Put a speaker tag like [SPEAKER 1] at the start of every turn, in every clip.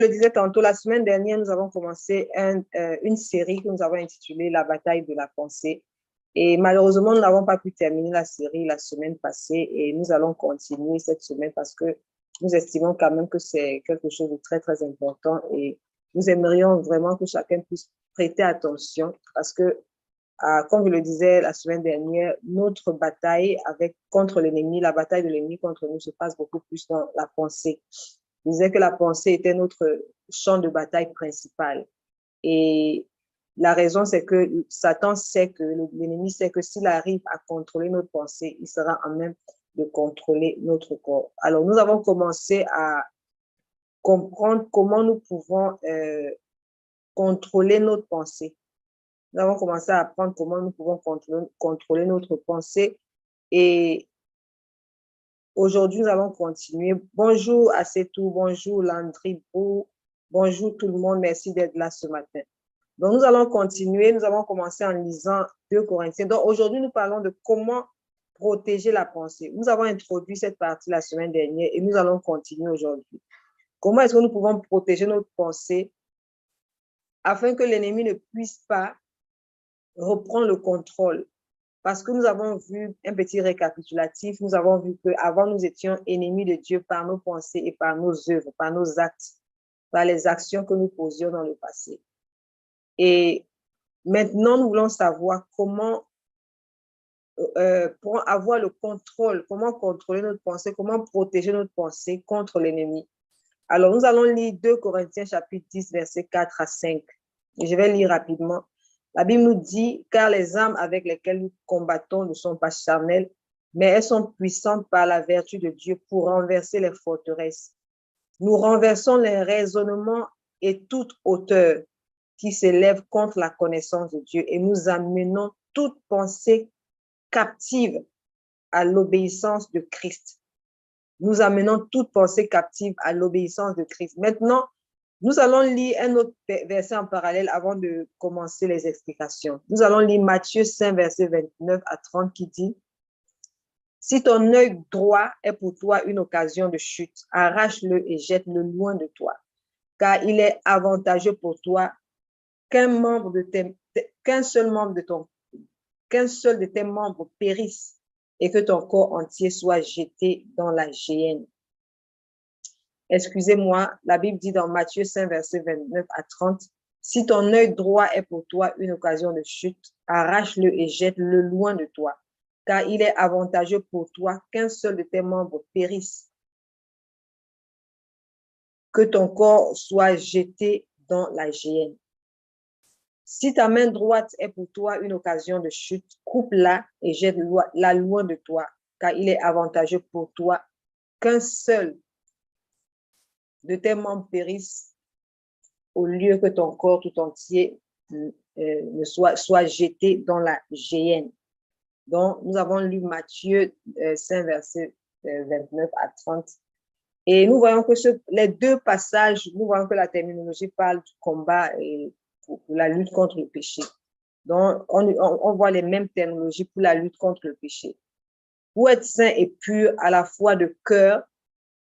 [SPEAKER 1] Je le disais tantôt, la semaine dernière, nous avons commencé une série que nous avons intitulée La bataille de la pensée. Et malheureusement, nous n'avons pas pu terminer la série la semaine passée et nous allons continuer cette semaine parce que nous estimons quand même que c'est quelque chose de très, très important et nous aimerions vraiment que chacun puisse prêter attention parce que, comme je le disais la semaine dernière, notre bataille contre l'ennemi, la bataille de l'ennemi contre nous se passe beaucoup plus dans la pensée. Je disais que la pensée était notre champ de bataille principal. Et la raison, c'est que Satan sait que, l'ennemi sait que s'il arrive à contrôler notre pensée, il sera en même de contrôler notre corps. Alors, nous avons commencé à comprendre comment nous pouvons contrôler notre pensée. Nous avons commencé à apprendre comment nous pouvons contrôler notre pensée. Et aujourd'hui, nous allons continuer. Bonjour à Setou, bonjour Landry, bonjour tout le monde, merci d'être là ce matin. Donc, nous allons continuer. Nous avons commencé en lisant 2 Corinthiens. Donc, aujourd'hui, nous parlons de comment protéger la pensée. Nous avons introduit cette partie la semaine dernière et nous allons continuer aujourd'hui. Comment est-ce que nous pouvons protéger notre pensée afin que l'ennemi ne puisse pas reprendre le contrôle? Parce que nous avons vu un petit récapitulatif. Nous avons vu qu'avant, nous étions ennemis de Dieu par nos pensées et par nos œuvres, par nos actes, par les actions que nous posions dans le passé. Et maintenant, nous voulons savoir comment, pour avoir le contrôle, comment contrôler notre pensée, comment protéger notre pensée contre l'ennemi. Alors, nous allons lire 2 Corinthiens chapitre 10, versets 4 à 5. Et je vais lire rapidement. La Bible nous dit, car les armes avec lesquelles nous combattons ne sont pas charnelles, mais elles sont puissantes par la vertu de Dieu pour renverser les forteresses. Nous renversons les raisonnements et toute hauteur qui s'élève contre la connaissance de Dieu et nous amenons toute pensée captive à l'obéissance de Christ. Nous amenons toute pensée captive à l'obéissance de Christ. Maintenant, nous allons lire un autre verset en parallèle avant de commencer les explications. Nous allons lire Matthieu 5, verset 29 à 30 qui dit « Si ton œil droit est pour toi une occasion de chute, arrache-le et jette-le loin de toi, car il est avantageux pour toi qu'un seul de tes membres périsse et que ton corps entier soit jeté dans la géhenne. » Excusez-moi, la Bible dit dans Matthieu 5, verset 29 à 30, « Si ton œil droit est pour toi une occasion de chute, arrache-le et jette-le loin de toi, car il est avantageux pour toi qu'un seul de tes membres périsse, que ton corps soit jeté dans la géhenne. Si ta main droite est pour toi une occasion de chute, coupe-la et jette-la loin de toi, car il est avantageux pour toi qu'un seul de tes membres périsse au lieu que ton corps tout entier soit jeté dans la géhenne. » Donc, nous avons lu Matthieu 5, verset 29 à 30. Et nous voyons que les 2 passages, nous voyons que la terminologie parle du combat et pour la lutte contre le péché. Donc, on voit les mêmes terminologies pour la lutte contre le péché. Pour être saint et pur à la fois de cœur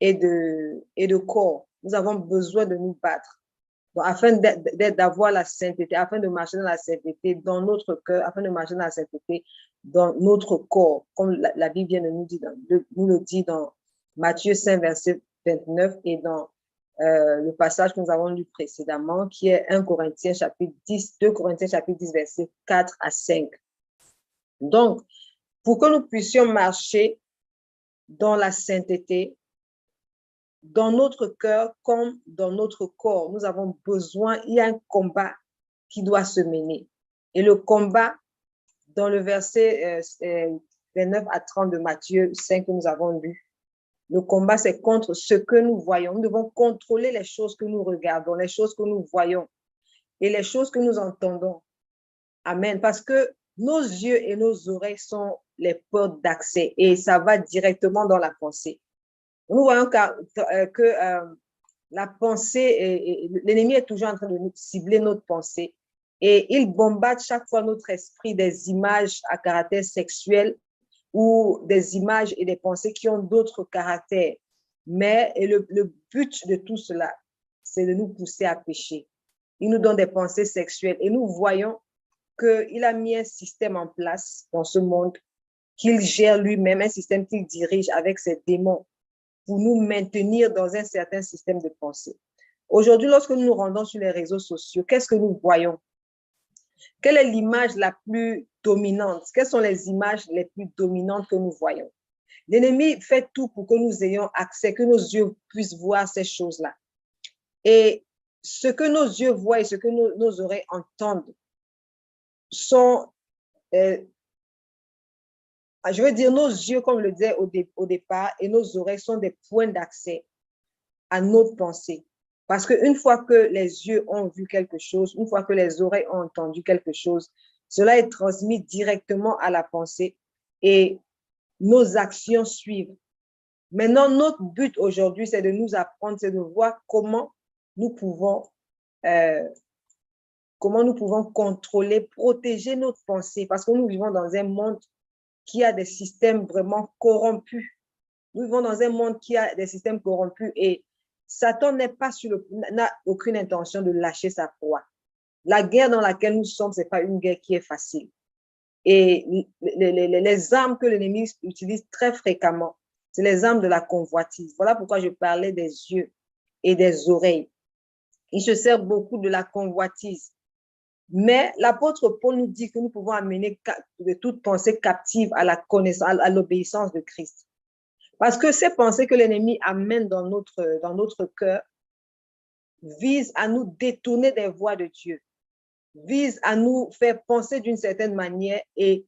[SPEAKER 1] et de corps, nous avons besoin de nous battre. Donc, afin d'avoir la sainteté, afin de marcher dans la sainteté dans notre cœur, afin de marcher dans la sainteté dans notre corps, comme la Bible vient de nous le dit dans Matthieu 5, verset 29 et dans le passage que nous avons lu précédemment, qui est 2 Corinthiens chapitre 10, verset 4 à 5. Donc, pour que nous puissions marcher dans la sainteté, dans notre cœur comme dans notre corps, nous avons besoin, il y a un combat qui doit se mener. Et le combat, dans le verset 29 à 30 de Matthieu 5 que nous avons lu, le combat, c'est contre ce que nous voyons. Nous devons contrôler les choses que nous regardons, les choses que nous voyons et les choses que nous entendons. Amen. Parce que nos yeux et nos oreilles sont les portes d'accès et ça va directement dans la pensée. Nous voyons que la pensée, l'ennemi est toujours en train de cibler notre pensée et il bombarde chaque fois notre esprit des images à caractère sexuel ou des images et des pensées qui ont d'autres caractères. Mais le but de tout cela, c'est de nous pousser à pécher. Il nous donne des pensées sexuelles et nous voyons qu'il a mis un système en place dans ce monde qu'il gère lui-même, un système qu'il dirige avec ses démons pour nous maintenir dans un certain système de pensée. Aujourd'hui, lorsque nous nous rendons sur les réseaux sociaux, qu'est-ce que nous voyons? Quelle est l'image la plus dominante? Quelles sont les images les plus dominantes que nous voyons? L'ennemi fait tout pour que nous ayons accès, que nos yeux puissent voir ces choses-là. Et ce que nos yeux voient et ce que nos oreilles entendent sont, je veux dire, nos yeux, comme je le disais au départ, et nos oreilles sont des points d'accès à notre pensée. Parce qu'une fois que les yeux ont vu quelque chose, une fois que les oreilles ont entendu quelque chose, cela est transmis directement à la pensée et nos actions suivent. Maintenant, notre but aujourd'hui, c'est de nous apprendre, c'est de voir comment nous pouvons contrôler, protéger notre pensée, parce que nous vivons dans un monde qui a des systèmes vraiment corrompus. Nous vivons dans un monde qui a des systèmes corrompus et Satan n'a aucune intention de lâcher sa proie. La guerre dans laquelle nous sommes, ce n'est pas une guerre qui est facile. Et les armes que l'ennemi utilise très fréquemment, c'est les armes de la convoitise. Voilà pourquoi je parlais des yeux et des oreilles. Il se sert beaucoup de la convoitise. Mais l'apôtre Paul nous dit que nous pouvons amener de toute pensée captive à la connaissance, à l'obéissance de Christ. Parce que ces pensées que l'ennemi amène dans notre cœur visent à nous détourner des voies de Dieu, visent à nous faire penser d'une certaine manière et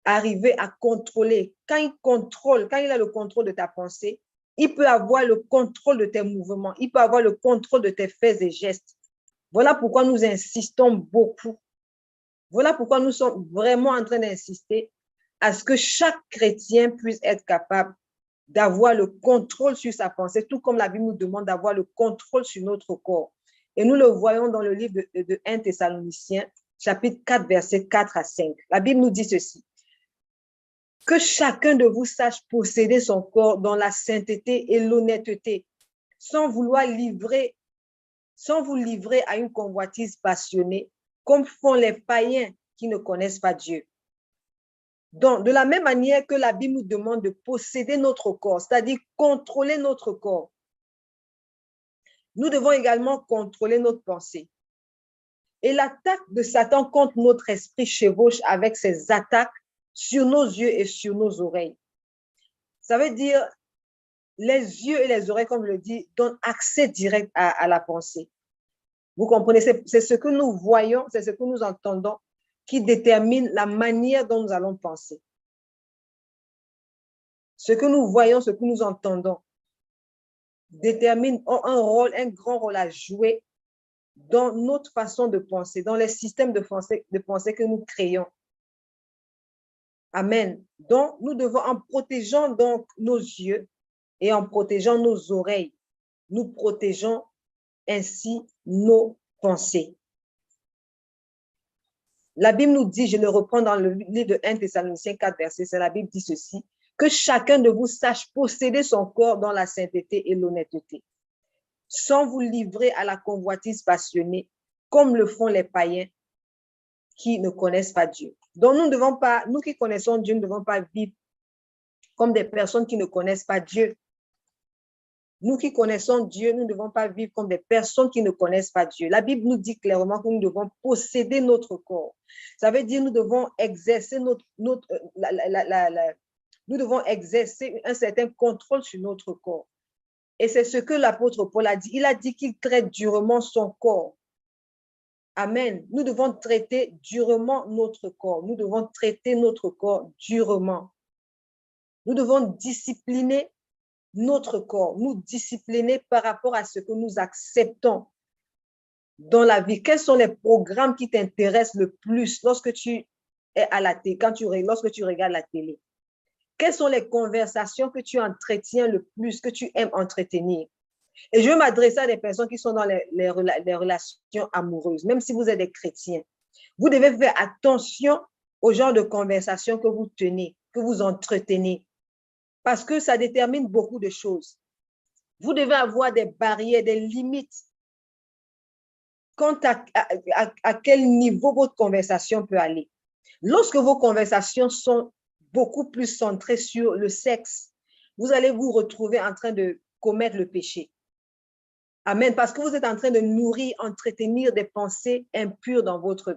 [SPEAKER 1] arriver à contrôler. Quand il a le contrôle de ta pensée, il peut avoir le contrôle de tes mouvements, il peut avoir le contrôle de tes faits et gestes. Voilà pourquoi nous insistons beaucoup. Voilà pourquoi nous sommes vraiment en train d'insister à ce que chaque chrétien puisse être capable d'avoir le contrôle sur sa pensée, tout comme la Bible nous demande d'avoir le contrôle sur notre corps. Et nous le voyons dans le livre de 1 Thessaloniciens, chapitre 4, versets 4 à 5. La Bible nous dit ceci: que chacun de vous sache posséder son corps dans la sainteté et l'honnêteté, sans vous livrer à une convoitise passionnée, comme font les païens qui ne connaissent pas Dieu. Donc, de la même manière que la Bible nous demande de posséder notre corps, c'est-à-dire contrôler notre corps, nous devons également contrôler notre pensée. Et l'attaque de Satan contre notre esprit chevauche avec ses attaques sur nos yeux et sur nos oreilles. Ça veut dire, les yeux et les oreilles, comme je le dis, donnent accès direct à la pensée. Vous comprenez, c'est ce que nous voyons, c'est ce que nous entendons qui détermine la manière dont nous allons penser. Ce que nous voyons, ce que nous entendons, détermine un grand rôle à jouer dans notre façon de penser, dans les systèmes de pensée que nous créons. Amen. Donc, nous devons, en protégeant donc nos yeux et en protégeant nos oreilles, nous protégeons ainsi nos pensées. La Bible nous dit, je le reprends dans le livre de 1 Thessaloniciens 4, verset, la Bible dit ceci: que chacun de vous sache posséder son corps dans la sainteté et l'honnêteté, sans vous livrer à la convoitise passionnée, comme le font les païens qui ne connaissent pas Dieu. Donc, nous qui connaissons Dieu, ne devons pas vivre comme des personnes qui ne connaissent pas Dieu. Nous qui connaissons Dieu, nous ne devons pas vivre comme des personnes qui ne connaissent pas Dieu. La Bible nous dit clairement que nous devons posséder notre corps. Ça veut dire que nous devons exercer nous devons exercer un certain contrôle sur notre corps. Et c'est ce que l'apôtre Paul a dit. Il a dit qu'il traite durement son corps. Amen. Nous devons traiter durement notre corps. Nous devons traiter notre corps durement. Nous devons discipliner notre corps, nous discipliner par rapport à ce que nous acceptons dans la vie. Quels sont les programmes qui t'intéressent le plus lorsque tu es à la télé, lorsque tu regardes la télé? Quelles sont les conversations que tu entretiens le plus, que tu aimes entretenir? Et je veux m'adresser à des personnes qui sont dans les relations amoureuses, même si vous êtes des chrétiens. Vous devez faire attention au genre de conversation que vous tenez, que vous entretenez, parce que ça détermine beaucoup de choses. Vous devez avoir des barrières, des limites quant à quel niveau votre conversation peut aller. Lorsque vos conversations sont beaucoup plus centrées sur le sexe, vous allez vous retrouver en train de commettre le péché. Amen. Parce que vous êtes en train de nourrir, entretenir des pensées impures dans votre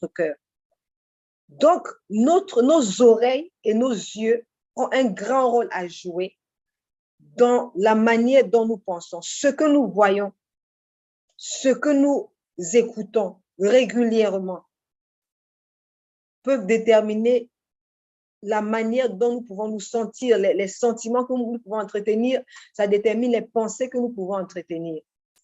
[SPEAKER 1] cœur. Donc, nos oreilles et nos yeux ont un grand rôle à jouer dans la manière dont nous pensons. Ce que nous voyons, ce que nous écoutons régulièrement peuvent déterminer la manière dont nous pouvons nous sentir, les sentiments que nous pouvons entretenir, ça détermine les pensées que nous pouvons entretenir.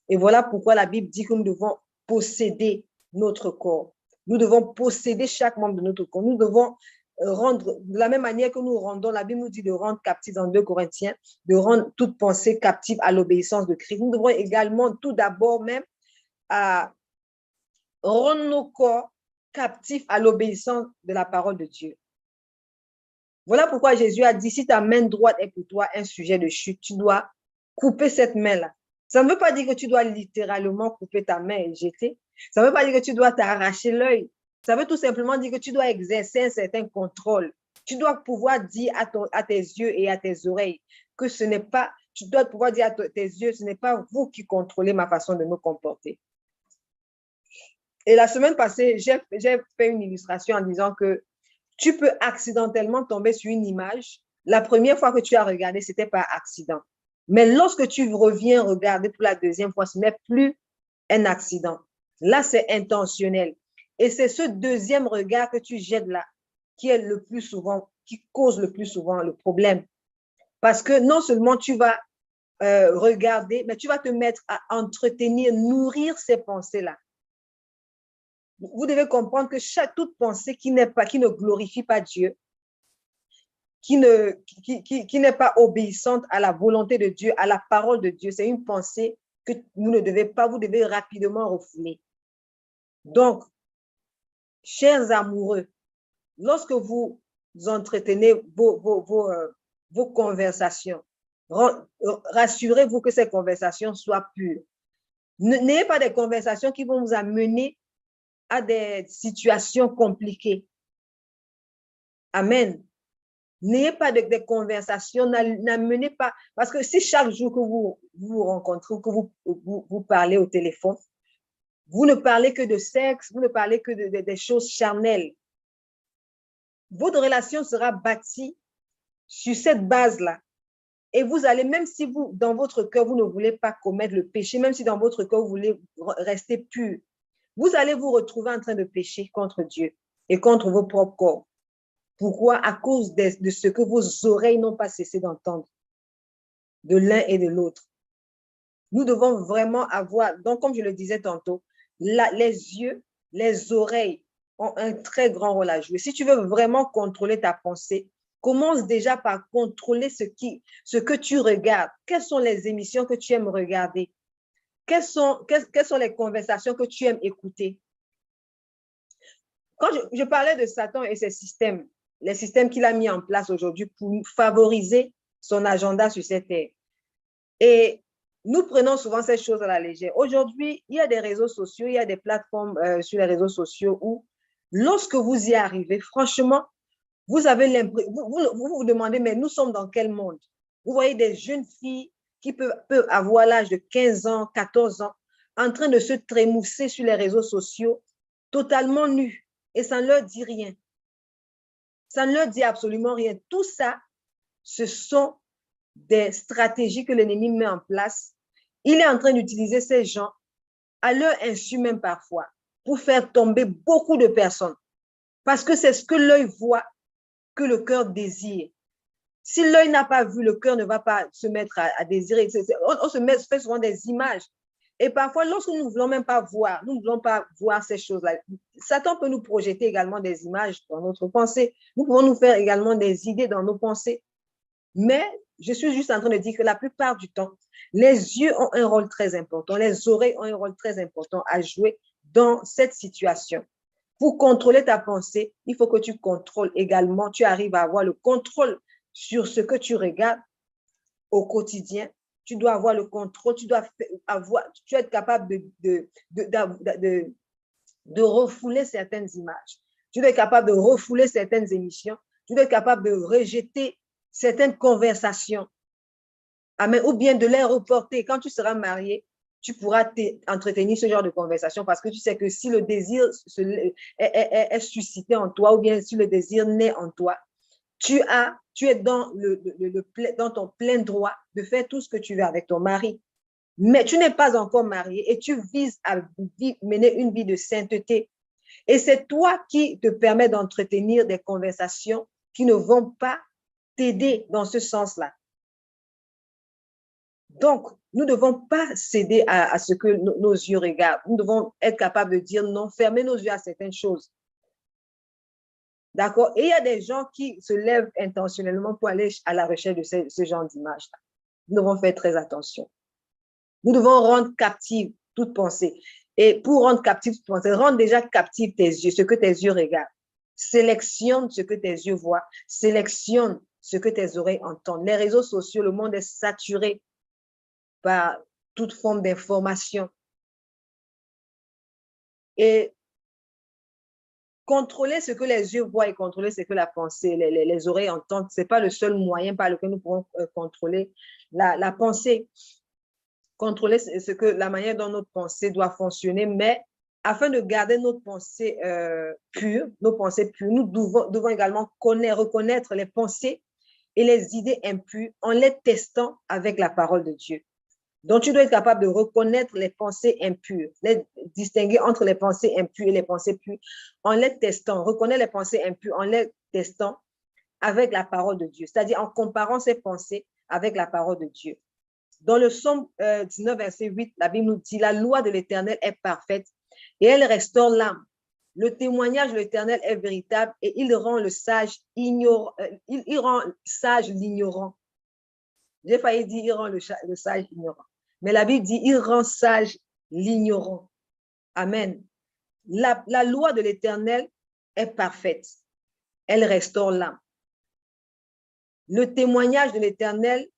[SPEAKER 1] Et voilà pourquoi la Bible dit que nous devons posséder notre corps. Nous devons posséder chaque membre de notre corps. Nous devons rendre, de la même manière que nous rendons, la Bible nous dit de rendre captifs dans 2 Corinthiens, de rendre toute pensée captive à l'obéissance de Christ. Nous devons également tout d'abord même à rendre nos corps captifs à l'obéissance de la parole de Dieu. Voilà pourquoi Jésus a dit, si ta main droite est pour toi un sujet de chute, tu dois couper cette main-là. Ça ne veut pas dire que tu dois littéralement couper ta main et jeter. Ça ne veut pas dire que tu dois t'arracher l'œil. Ça veut tout simplement dire que tu dois exercer un certain contrôle. Tu dois pouvoir dire à tes yeux et à tes oreilles que ce n'est pas, tu dois pouvoir dire à tes yeux, ce n'est pas vous qui contrôlez ma façon de me comporter. Et la semaine passée, j'ai fait une illustration en disant que tu peux accidentellement tomber sur une image. La première fois que tu as regardé, c'était par accident. Mais lorsque tu reviens regarder pour la deuxième fois, ce n'est plus un accident. Là, c'est intentionnel. Et c'est ce deuxième regard que tu jettes là qui est le plus souvent, qui cause le plus souvent le problème. Parce que non seulement tu vas regarder, mais tu vas te mettre à entretenir, nourrir ces pensées-là. Vous devez comprendre que toute pensée qui ne glorifie pas Dieu, qui n'est pas obéissante à la volonté de Dieu, à la parole de Dieu, c'est une pensée que vous devez rapidement refouler. Donc, chers amoureux, lorsque vous entretenez vos conversations, rassurez-vous que ces conversations soient pures. N'ayez pas des conversations qui vont vous amener à des situations compliquées. Amen. N'ayez pas de conversations, n'amenez pas, parce que si chaque jour que vous rencontrez ou que vous parlez au téléphone, vous ne parlez que de sexe, vous ne parlez que des choses charnelles, votre relation sera bâtie sur cette base-là. Et vous allez, même si vous, dans votre cœur, vous ne voulez pas commettre le péché, même si dans votre cœur, vous voulez rester pur, vous allez vous retrouver en train de pécher contre Dieu et contre vos propres corps. Pourquoi? À cause de ce que vos oreilles n'ont pas cessé d'entendre de l'un et de l'autre. Nous devons vraiment avoir, donc comme je le disais tantôt, les yeux, les oreilles ont un très grand rôle à jouer. Si tu veux vraiment contrôler ta pensée, commence déjà par contrôler ce que tu regardes. Quelles sont les émissions que tu aimes regarder? Quelles sont les conversations que tu aimes écouter? Quand je parlais de Satan et ses systèmes, les systèmes qu'il a mis en place aujourd'hui pour favoriser son agenda sur cette terre. Et nous prenons souvent ces choses à la légère. Aujourd'hui, il y a des réseaux sociaux, il y a des plateformes sur les réseaux sociaux où, lorsque vous y arrivez, franchement, vous avez l'impression, vous demandez, mais nous sommes dans quel monde? Vous voyez des jeunes filles qui peuvent avoir l'âge de 15 ans, 14 ans, en train de se trémousser sur les réseaux sociaux, totalement nues, et ça ne leur dit rien. Ça ne leur dit absolument rien. Tout ça, ce sont des stratégies que l'ennemi met en place. Il est en train d'utiliser ces gens, à leur insu même parfois, pour faire tomber beaucoup de personnes. Parce que c'est ce que l'œil voit que le cœur désire. Si l'œil n'a pas vu, le cœur ne va pas se mettre à désirer. On se fait souvent des images. Et parfois, lorsque nous ne voulons même pas voir, nous ne voulons pas voir ces choses-là, Satan peut nous projeter également des images dans notre pensée. Nous pouvons nous faire également des idées dans nos pensées. Mais je suis juste en train de dire que la plupart du temps, les yeux ont un rôle très important, les oreilles ont un rôle très important à jouer dans cette situation. Pour contrôler ta pensée, il faut que tu contrôles également, tu arrives à avoir le contrôle sur ce que tu regardes au quotidien. tu dois avoir le contrôle, tu dois être capable de refouler certaines images. Tu dois être capable de refouler certaines émissions. Tu dois être capable de rejeter certaines conversations. Amen. Ou bien de les reporter. Quand tu seras marié, tu pourras entretenir ce genre de conversation parce que tu sais que si le désir est suscité en toi ou bien si le désir naît en toi, tu es dans ton plein droit de faire tout ce que tu veux avec ton mari. Mais tu n'es pas encore marié et tu vises à mener une vie de sainteté. Et c'est toi qui te permets d'entretenir des conversations qui ne vont pas t'aider dans ce sens-là. Donc, nous ne devons pas céder à ce que nos yeux regardent. Nous devons être capables de dire non, fermer nos yeux à certaines choses. D'accord? Et il y a des gens qui se lèvent intentionnellement pour aller à la recherche de ce genre d'image-là. Nous devons faire très attention. Nous devons rendre captive toute pensée. Et pour rendre captive toute pensée, rendre déjà captive tes yeux, ce que tes yeux regardent. Sélectionne ce que tes yeux voient. Sélectionne ce que tes oreilles entendent. Les réseaux sociaux, le monde est saturé par toute forme d'information. Et contrôler ce que les yeux voient et contrôler ce que la pensée, les oreilles entendent, ce n'est pas le seul moyen par lequel nous pourrons contrôler la pensée. Contrôler la manière dont notre pensée doit fonctionner, mais afin de garder notre pensée pure, nous devons également reconnaître les pensées et les idées impures en les testant avec la parole de Dieu. Donc, tu dois être capable de reconnaître les pensées impures, les distinguer entre les pensées impures et les pensées pures en les testant. Reconnaître les pensées impures en les testant avec la parole de Dieu, c'est-à-dire en comparant ces pensées avec la parole de Dieu. Dans le psaume 19, verset 8, la Bible nous dit « La loi de l'Éternel est parfaite et elle restaure l'âme. Le témoignage de l'Éternel est véritable et il rend le sage ignorant. Il rend sage l'ignorant. » J'ai failli dire « il rend le sage ignorant ». Mais la Bible dit « il rend sage l'ignorant ». Amen. La loi de l'Éternel est parfaite. Elle restaure l'âme. Le témoignage de l'Éternel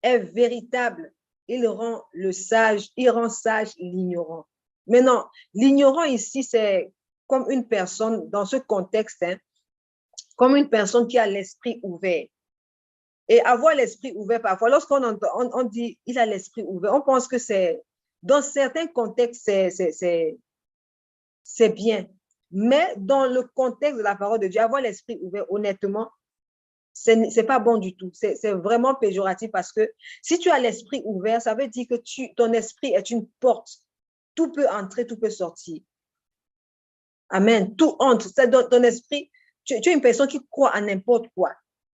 [SPEAKER 1] est véritable. Il rend sage l'ignorant. Maintenant, l'ignorant ici, c'est comme une personne, dans ce contexte, comme une personne qui a l'esprit ouvert. Et avoir l'esprit ouvert, parfois, lorsqu'on on dit il a l'esprit ouvert, on pense que c'est, dans certains contextes, c'est bien. Mais dans le contexte de la parole de Dieu, avoir l'esprit ouvert, honnêtement, c'est pas bon du tout. C'est vraiment péjoratif parce que si tu as l'esprit ouvert, ça veut dire que ton esprit est une porte. Tout peut entrer, tout peut sortir. Amen. Tout entre. Ton esprit, tu es une personne qui croit à n'importe quoi,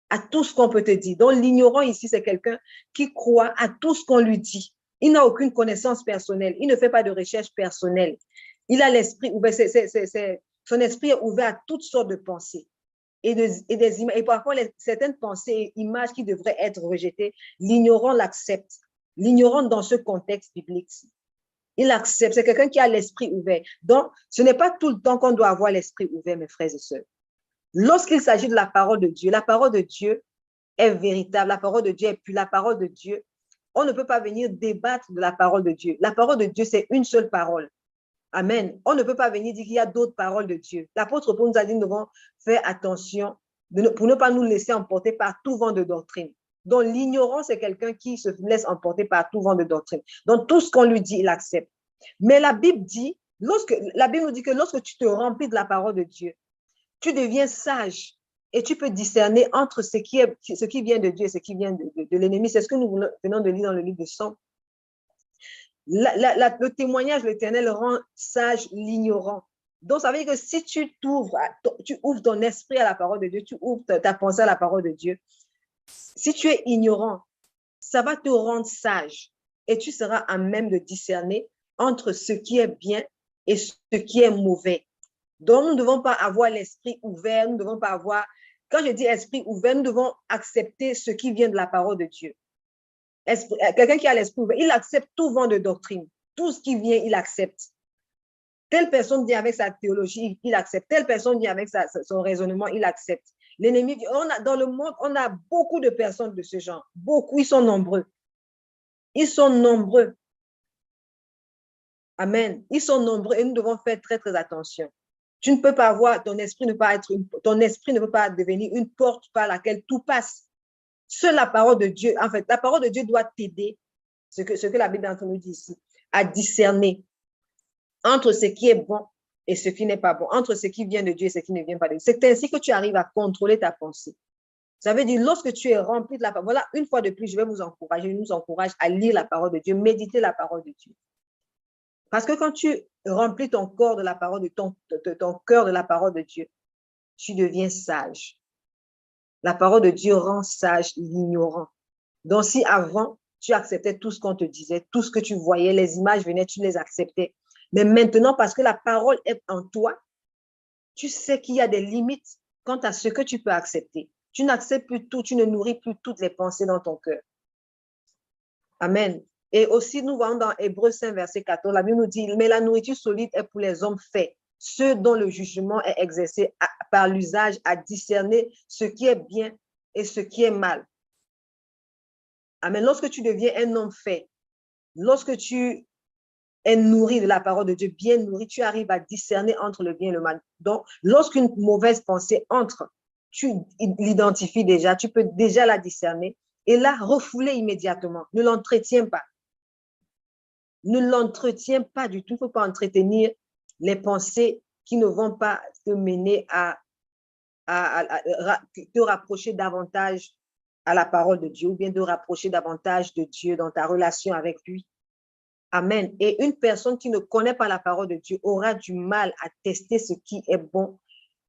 [SPEAKER 1] à tout ce qu'on peut te dire. Donc, l'ignorant ici, c'est quelqu'un qui croit à tout ce qu'on lui dit. Il n'a aucune connaissance personnelle. Il ne fait pas de recherche personnelle. Il a l'esprit ouvert. Son esprit est ouvert à toutes sortes de pensées. Et des images. Et parfois, certaines pensées et images qui devraient être rejetées, l'ignorant l'accepte. L'ignorant dans ce contexte biblique, il accepte. C'est quelqu'un qui a l'esprit ouvert. Donc, ce n'est pas tout le temps qu'on doit avoir l'esprit ouvert, mes frères et sœurs. Lorsqu'il s'agit de la parole de Dieu est véritable. La parole de Dieu est pure. La parole de Dieu, on ne peut pas venir débattre de la parole de Dieu. La parole de Dieu, c'est une seule parole. Amen. On ne peut pas venir dire qu'il y a d'autres paroles de Dieu. L'apôtre Paul nous a dit, nous devons faire attention pour ne pas nous laisser emporter par tout vent de doctrine. Donc, l'ignorant, c'est quelqu'un qui se laisse emporter par tout vent de doctrine. Donc, tout ce qu'on lui dit, il accepte. Mais la Bible nous dit que lorsque tu te remplis de la parole de Dieu, tu deviens sage et tu peux discerner entre ce qui vient de Dieu et ce qui vient de l'ennemi. C'est ce que nous venons de lire dans le livre de Psaumes. Le témoignage de l'Éternel rend sage l'ignorant. Donc, ça veut dire que si tu ouvres ton esprit à la parole de Dieu, tu ouvres ta pensée à la parole de Dieu, si tu es ignorant, ça va te rendre sage et tu seras à même de discerner entre ce qui est bien et ce qui est mauvais. Donc, nous ne devons pas avoir l'esprit ouvert, nous ne devons pas avoir, quand je dis esprit ouvert, nous devons accepter ce qui vient de la parole de Dieu. Quelqu'un qui a l'esprit ouvert, il accepte tout vent de doctrine. Tout ce qui vient, il accepte. Telle personne vient avec sa théologie, il accepte. Telle personne vient avec son raisonnement, il accepte. L'ennemi, dans le monde, on a beaucoup de personnes de ce genre. Beaucoup, ils sont nombreux. Ils sont nombreux. Amen. Ils sont nombreux et nous devons faire très, très attention. Tu ne peux pas avoir, ton esprit ne peut pas devenir une porte par laquelle tout passe. Seule la parole de Dieu, en fait, la parole de Dieu doit t'aider, ce que la Bible nous dit ici, à discerner entre ce qui est bon et ce qui n'est pas bon, entre ce qui vient de Dieu et ce qui ne vient pas de Dieu. C'est ainsi que tu arrives à contrôler ta pensée. Ça veut dire, lorsque tu es rempli de la parole, voilà, une fois de plus, je vais vous encourager, je nous encourage à lire la parole de Dieu, méditer la parole de Dieu. Parce que quand tu remplis ton corps de la parole, ton cœur de la parole de Dieu, tu deviens sage. La parole de Dieu rend sage l'ignorant. Donc, si avant, tu acceptais tout ce qu'on te disait, tout ce que tu voyais, les images venaient, tu les acceptais. Mais maintenant, parce que la parole est en toi, tu sais qu'il y a des limites quant à ce que tu peux accepter. Tu n'acceptes plus tout, tu ne nourris plus toutes les pensées dans ton cœur. Amen. Et aussi, nous voyons dans Hébreux 5, verset 14, la Bible nous dit, mais la nourriture solide est pour les hommes faits, ceux dont le jugement est exercé par l'usage à discerner ce qui est bien et ce qui est mal. Amen. Lorsque tu deviens un homme fait, lorsque tu es nourri de la parole de Dieu, bien nourri, tu arrives à discerner entre le bien et le mal. Donc, lorsqu'une mauvaise pensée entre, tu l'identifies déjà, tu peux déjà la discerner et la refouler immédiatement. Ne l'entretiens pas. Ne l'entretiens pas du tout. Il ne faut pas entretenir les pensées qui ne vont pas te mener à te rapprocher davantage à la parole de Dieu ou bien de rapprocher davantage de Dieu dans ta relation avec lui. Amen. Et une personne qui ne connaît pas la parole de Dieu aura du mal à tester ce qui est bon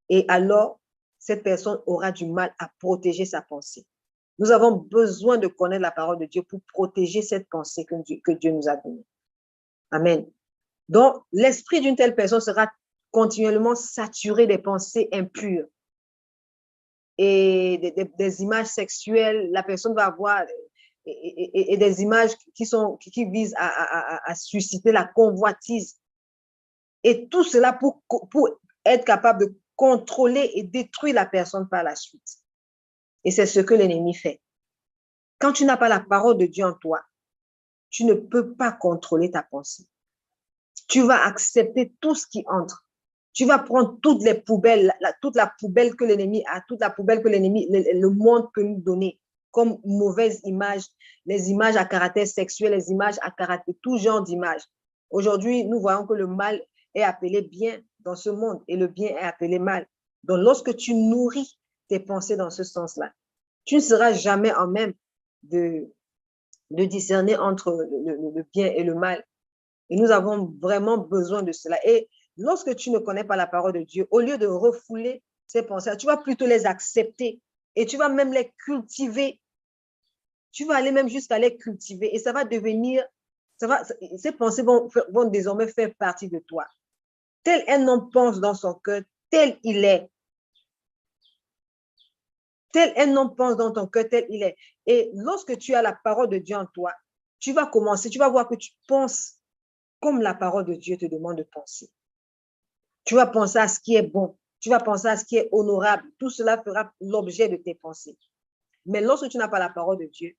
[SPEAKER 1] et alors cette personne aura du mal à protéger sa pensée. Nous avons besoin de connaître la parole de Dieu pour protéger cette pensée que Dieu nous a donnée. Amen. Donc, l'esprit d'une telle personne sera continuellement saturé des pensées impures et des images sexuelles. La personne va avoir et des images qui visent à susciter la convoitise. Et tout cela pour être capable de contrôler et détruire la personne par la suite. Et c'est ce que l'ennemi fait. Quand tu n'as pas la parole de Dieu en toi, tu ne peux pas contrôler ta pensée. Tu vas accepter tout ce qui entre. Tu vas prendre toutes les poubelles, toute la poubelle que l'ennemi a, toute la poubelle que le monde peut nous donner comme mauvaises images, les images à caractère sexuel, les images à caractère, tout genre d'images. Aujourd'hui, nous voyons que le mal est appelé bien dans ce monde et le bien est appelé mal. Donc, lorsque tu nourris tes pensées dans ce sens-là, tu ne seras jamais en même de discerner entre le bien et le mal. Et nous avons vraiment besoin de cela. Et lorsque tu ne connais pas la parole de Dieu, au lieu de refouler ces pensées, tu vas plutôt les accepter et tu vas même les cultiver. Tu vas aller même jusqu'à les cultiver et ça va devenir, ces pensées vont désormais faire partie de toi. Tel un homme pense dans son cœur, tel il est. Tel un homme pense dans ton cœur, tel il est. Et lorsque tu as la parole de Dieu en toi, tu vas commencer, tu vas voir que tu penses comme la parole de Dieu te demande de penser. Tu vas penser à ce qui est bon. Tu vas penser à ce qui est honorable. Tout cela fera l'objet de tes pensées. Mais lorsque tu n'as pas la parole de Dieu,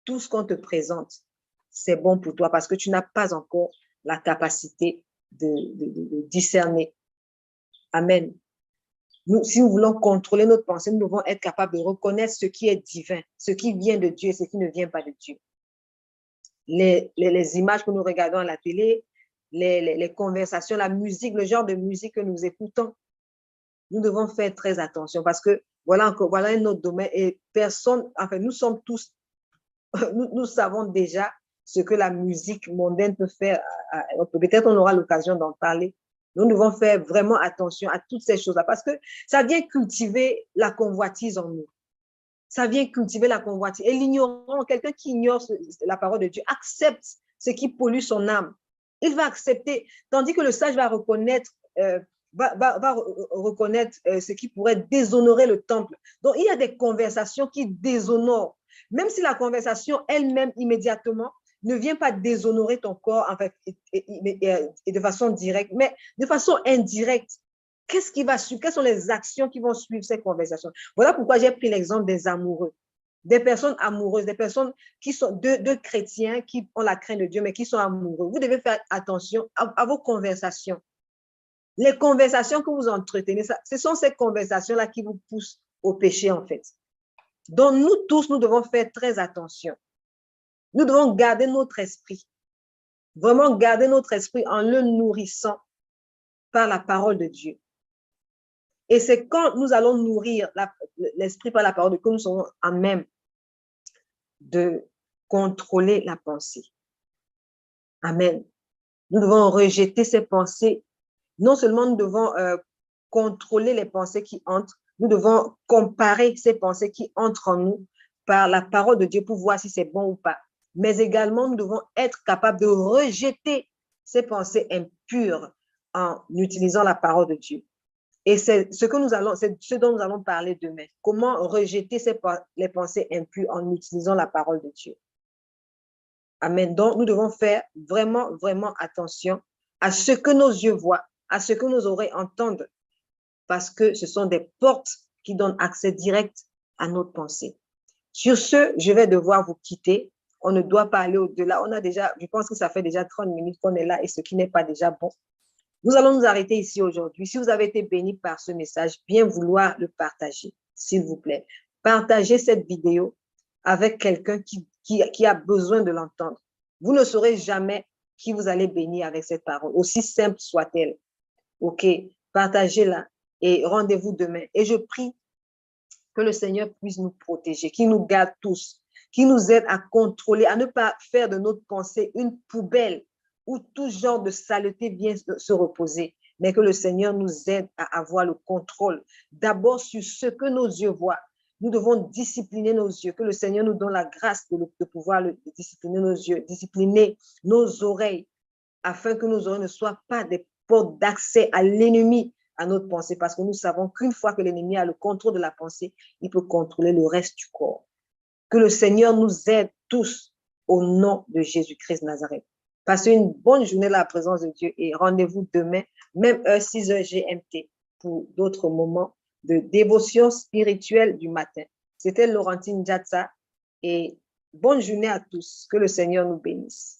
[SPEAKER 1] tout ce qu'on te présente, c'est bon pour toi parce que tu n'as pas encore la capacité de discerner. Amen. Si nous voulons contrôler notre pensée, nous devons être capables de reconnaître ce qui est divin, ce qui vient de Dieu et ce qui ne vient pas de Dieu. Les images que nous regardons à la télé, les conversations, la musique, le genre de musique que nous écoutons, nous devons faire très attention parce que voilà un autre domaine et personne, enfin, nous sommes tous, nous savons déjà ce que la musique mondaine peut faire. Peut-être on aura l'occasion d'en parler. Nous devons faire vraiment attention à toutes ces choses-là parce que ça vient cultiver la convoitise en nous. Ça vient cultiver la convoitise. Et l'ignorant, quelqu'un qui ignore la parole de Dieu, accepte ce qui pollue son âme. Il va accepter, tandis que le sage va reconnaître, ce qui pourrait déshonorer le temple. Donc, il y a des conversations qui déshonorent. Même si la conversation elle-même, immédiatement, ne vient pas déshonorer ton corps en fait, et de façon directe, mais de façon indirecte. Qu'est-ce qui va suivre? Quelles sont les actions qui vont suivre ces conversations? Voilà pourquoi j'ai pris l'exemple des amoureux. des personnes amoureuses, des personnes qui sont deux chrétiens qui ont la crainte de Dieu, mais qui sont amoureux. Vous devez faire attention à vos conversations. Les conversations que vous entretenez, ce sont ces conversations-là qui vous poussent au péché, en fait. Donc, nous tous, nous devons faire très attention. Nous devons garder notre esprit. Vraiment garder notre esprit en le nourrissant par la parole de Dieu. Et c'est quand nous allons nourrir l'esprit par la parole de Dieu que nous serons à même de contrôler la pensée. Amen. Nous devons rejeter ces pensées. Non seulement nous devons contrôler les pensées qui entrent, nous devons comparer ces pensées qui entrent en nous par la parole de Dieu pour voir si c'est bon ou pas. Mais également, nous devons être capables de rejeter ces pensées impures en utilisant la parole de Dieu. Et c'est ce dont nous allons parler demain. Comment rejeter les pensées impures en utilisant la parole de Dieu. Amen. Donc, nous devons faire vraiment, vraiment attention à ce que nos yeux voient, à ce que nos oreilles entendent, parce que ce sont des portes qui donnent accès direct à notre pensée. Sur ce, je vais devoir vous quitter. On ne doit pas aller au-delà. Je pense que ça fait déjà 30 minutes qu'on est là et ce qui n'est pas déjà bon. Nous allons nous arrêter ici aujourd'hui. Si vous avez été béni par ce message, bien vouloir le partager, s'il vous plaît. Partagez cette vidéo avec quelqu'un qui a besoin de l'entendre. Vous ne saurez jamais qui vous allez bénir avec cette parole, aussi simple soit-elle. OK, partagez-la et rendez-vous demain. Et je prie que le Seigneur puisse nous protéger, qu'il nous garde tous, qu'il nous aide à contrôler, à ne pas faire de notre pensée une poubelle où tout genre de saleté vient se reposer, mais que le Seigneur nous aide à avoir le contrôle. D'abord sur ce que nos yeux voient. Nous devons discipliner nos yeux, que le Seigneur nous donne la grâce de pouvoir discipliner nos yeux, discipliner nos oreilles, afin que nos oreilles ne soient pas des portes d'accès à l'ennemi, à notre pensée, parce que nous savons qu'une fois que l'ennemi a le contrôle de la pensée, il peut contrôler le reste du corps. Que le Seigneur nous aide tous au nom de Jésus-Christ Nazareth. Passez une bonne journée à la présence de Dieu et rendez-vous demain, même heure 6h GMT, pour d'autres moments de dévotion spirituelle du matin. C'était Laurentine Jatsa et bonne journée à tous. Que le Seigneur nous bénisse.